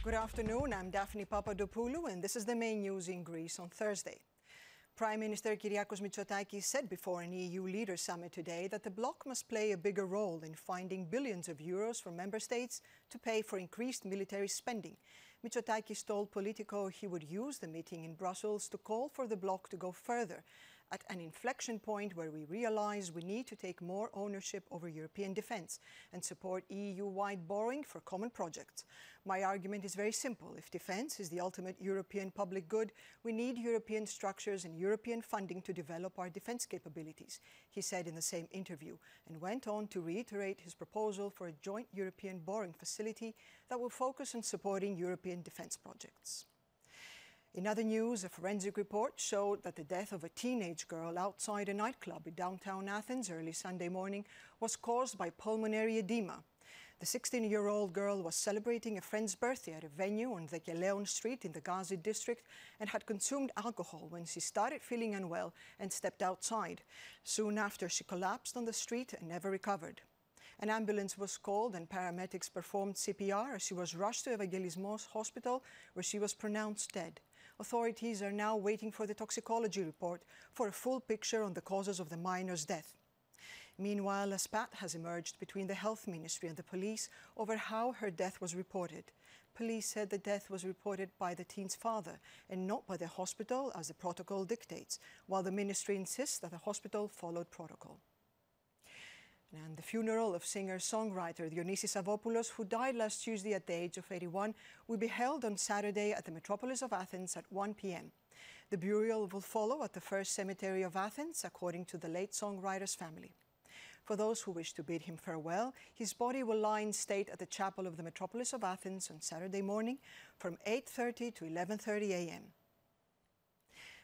Good afternoon, I'm Daphne Papadopoulou and this is the main news in Greece on Thursday. Prime Minister Kyriakos Mitsotakis said before an EU leaders summit today that the bloc must play a bigger role in finding billions of euros from member states to pay for increased military spending. Mitsotakis told Politico he would use the meeting in Brussels to call for the bloc to go further at an inflection point where we realize we need to take more ownership over European defence and support EU-wide borrowing for common projects. My argument is very simple. If defence is the ultimate European public good, we need European structures and European funding to develop our defence capabilities, he said in the same interview, and went on to reiterate his proposal for a joint European borrowing facility that will focus on supporting European defence projects. In other news, a forensic report showed that the death of a teenage girl outside a nightclub in downtown Athens early Sunday morning was caused by pulmonary edema. The 16-year-old girl was celebrating a friend's birthday at a venue on the Keleon Street in the Gazi district and had consumed alcohol when she started feeling unwell and stepped outside. Soon after, she collapsed on the street and never recovered. An ambulance was called and paramedics performed CPR as she was rushed to Evangelismos Hospital, where she was pronounced dead. Authorities are now waiting for the toxicology report for a full picture on the causes of the minor's death. Meanwhile, a spat has emerged between the Health Ministry and the police over how her death was reported. Police said the death was reported by the teen's father and not by the hospital, as the protocol dictates, while the ministry insists that the hospital followed protocol. And the funeral of singer-songwriter Dionysis Avopoulos, who died last Tuesday at the age of 81, will be held on Saturday at the metropolis of Athens at 1 p.m. The burial will follow at the First Cemetery of Athens, according to the late songwriter's family. For those who wish to bid him farewell, his body will lie in state at the chapel of the metropolis of Athens on Saturday morning from 8:30 to 11:30 a.m.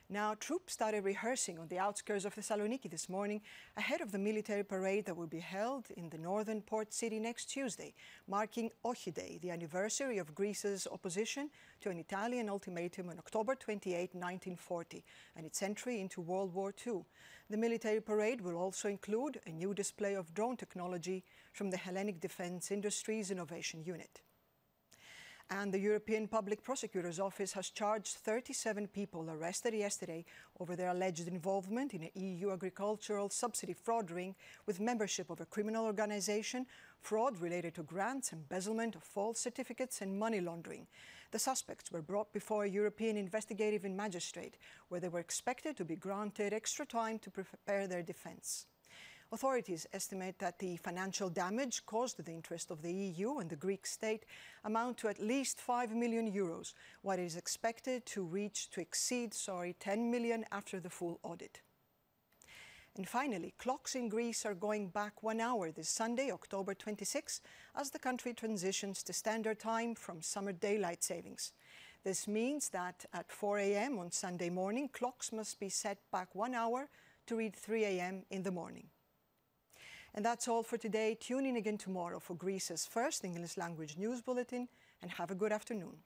Now, troops started rehearsing on the outskirts of Thessaloniki this morning ahead of the military parade that will be held in the northern port city next Tuesday, marking Ochi Day, the anniversary of Greece's opposition to an Italian ultimatum on October 28, 1940, and its entry into World War II. The military parade will also include a new display of drone technology from the Hellenic Defence Industries Innovation Unit. And the European Public Prosecutor's Office has charged 37 people arrested yesterday over their alleged involvement in an EU agricultural subsidy fraud ring with membership of a criminal organization, fraud related to grants, embezzlement of false certificates and money laundering. The suspects were brought before a European investigative magistrate, where they were expected to be granted extra time to prepare their defense. Authorities estimate that the financial damage caused to the interest of the EU and the Greek state amount to at least 5 million euros, what is expected to exceed 10 million after the full audit. And finally, clocks in Greece are going back 1 hour this Sunday, October 26, as the country transitions to standard time from summer daylight savings. This means that at 4 a.m. on Sunday morning, clocks must be set back 1 hour to read 3 a.m. in the morning. And that's all for today. Tune in again tomorrow for Greece's first English language news bulletin, and have a good afternoon.